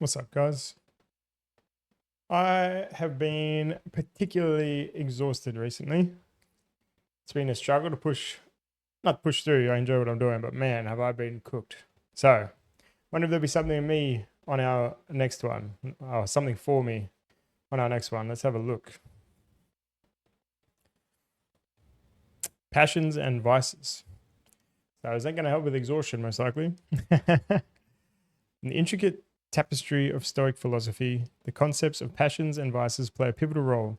What's up, guys? I have been particularly exhausted recently. It's been a struggle to not push through. I enjoy what I'm doing, but man, have I been cooked. So, wonder if there'll be something in me on our next one, or something for me on our next one. Let's have a look. Passions and vices. So, is that going to help with exhaustion? Most likely. An intricate tapestry of Stoic philosophy, the concepts of passions and vices play a pivotal role.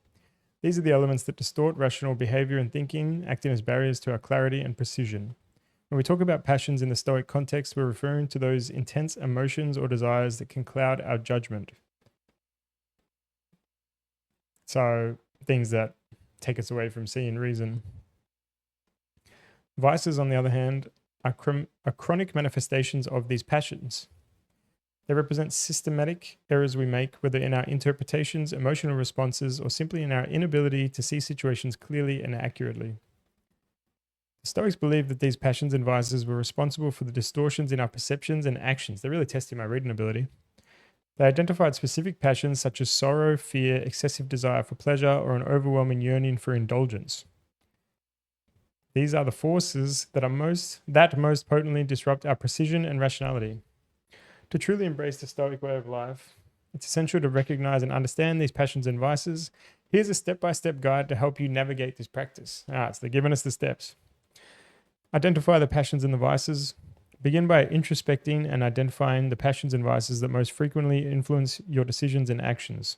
These are the elements that distort rational behavior and thinking, acting as barriers to our clarity and precision. When we talk about passions in the Stoic context, we're referring to those intense emotions or desires that can cloud our judgment. So, things that take us away from seeing reason. Vices, on the other hand, are chronic manifestations of these passions. They represent systematic errors we make, whether in our interpretations, emotional responses, or simply in our inability to see situations clearly and accurately. The Stoics believed that these passions and vices were responsible for the distortions in our perceptions and actions. They're really testing my reading ability. They identified specific passions such as sorrow, fear, excessive desire for pleasure, or an overwhelming yearning for indulgence. These are the forces that most potently disrupt our precision and rationality. To truly embrace the Stoic way of life, it's essential to recognize and understand these passions and vices. Here's a step-by-step guide to help you navigate this practice. So they're giving us the steps. Identify the passions and the vices. Begin by introspecting and identifying the passions and vices that most frequently influence your decisions and actions.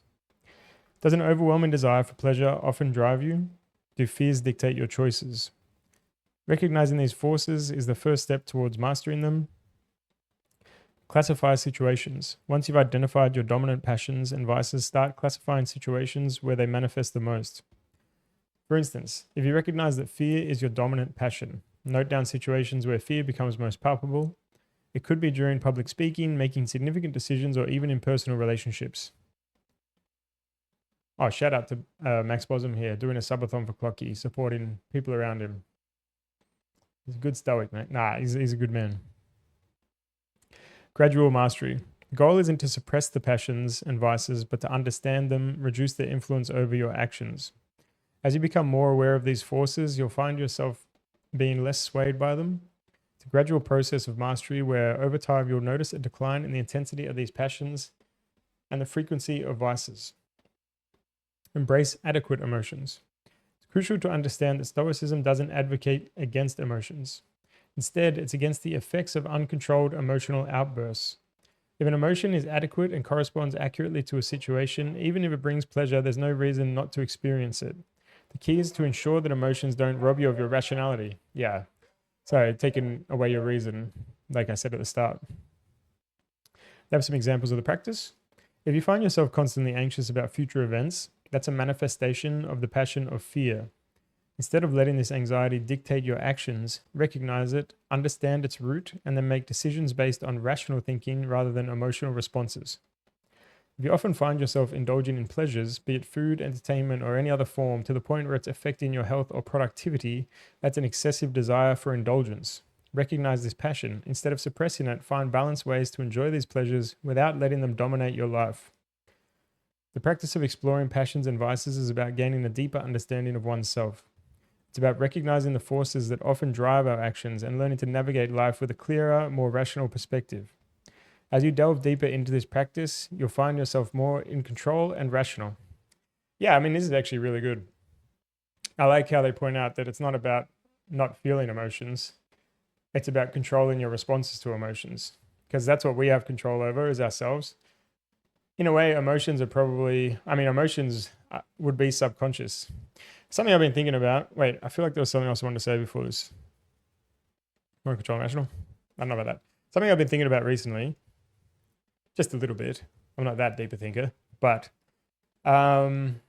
Does an overwhelming desire for pleasure often drive you? Do fears dictate your choices? Recognizing these forces is the first step towards mastering them. Classify situations. Once you've identified your dominant passions and vices, start classifying situations where they manifest the most. For instance, if you recognize that fear is your dominant passion, note down situations where fear becomes most palpable. It could be during public speaking, making significant decisions, or even in personal relationships. Oh, shout out to Max Bosm here, doing a subathon for Clocky, supporting people around him. He's a good Stoic, mate. Nah, he's a good man. Gradual mastery. The goal isn't to suppress the passions and vices, but to understand them, reduce their influence over your actions. As you become more aware of these forces, you'll find yourself being less swayed by them. It's a gradual process of mastery where over time you'll notice a decline in the intensity of these passions and the frequency of vices. Embrace adequate emotions. It's crucial to understand that Stoicism doesn't advocate against emotions. Instead, it's against the effects of uncontrolled emotional outbursts. If an emotion is adequate and corresponds accurately to a situation, even if it brings pleasure, there's no reason not to experience it. The key is to ensure that emotions don't rob you of your rationality. Yeah. So, taking away your reason, like I said at the start. They have some examples of the practice. If you find yourself constantly anxious about future events, that's a manifestation of the passion of fear. Instead of letting this anxiety dictate your actions, recognize it, understand its root, and then make decisions based on rational thinking rather than emotional responses. If you often find yourself indulging in pleasures, be it food, entertainment, or any other form, to the point where it's affecting your health or productivity, that's an excessive desire for indulgence. Recognize this passion. Instead of suppressing it, find balanced ways to enjoy these pleasures without letting them dominate your life. The practice of exploring passions and vices is about gaining a deeper understanding of oneself. It's about recognizing the forces that often drive our actions and learning to navigate life with a clearer, more rational perspective. As you delve deeper into this practice, you'll find yourself more in control and rational. Yeah, I mean, this is actually really good. I like how they point out that it's not about not feeling emotions, it's about controlling your responses to emotions, because that's what we have control over is ourselves. In a way, emotions would be subconscious. Something I've been thinking about. Wait, I feel like there was something else I wanted to say before this. More control rational. I don't know about that. Something I've been thinking about recently, just a little bit. I'm not that deep a thinker, but there'd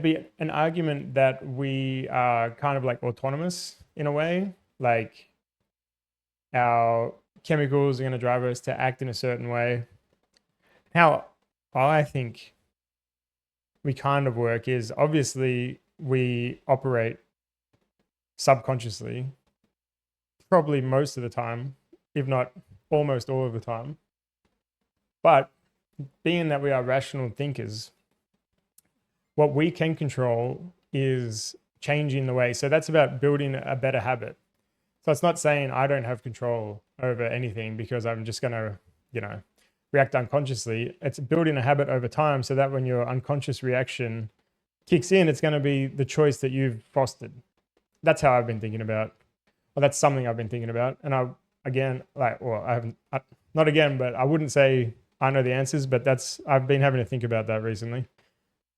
be an argument that we are kind of like autonomous in a way, like our chemicals are going to drive us to act in a certain way. How I think we kind of work is obviously we operate subconsciously, probably most of the time, if not almost all of the time. But being that we are rational thinkers, what we can control is changing the way. So that's about building a better habit. So it's not saying I don't have control over anything because I'm just going to, react unconsciously. It's building a habit over time so that when your unconscious reaction kicks in, it's going to be the choice that you've fostered. That's how I've been thinking about, or that's something I've been thinking about. And I haven't, not again, but I wouldn't say I know the answers, but I've been having to think about that recently.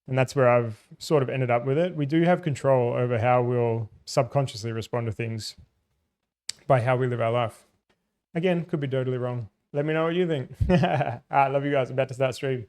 And that's where I've sort of ended up with it. We do have control over how we'll subconsciously respond to things by how we live our life. Again, could be totally wrong. Let me know what you think. All right, love you guys. I'm about to start stream.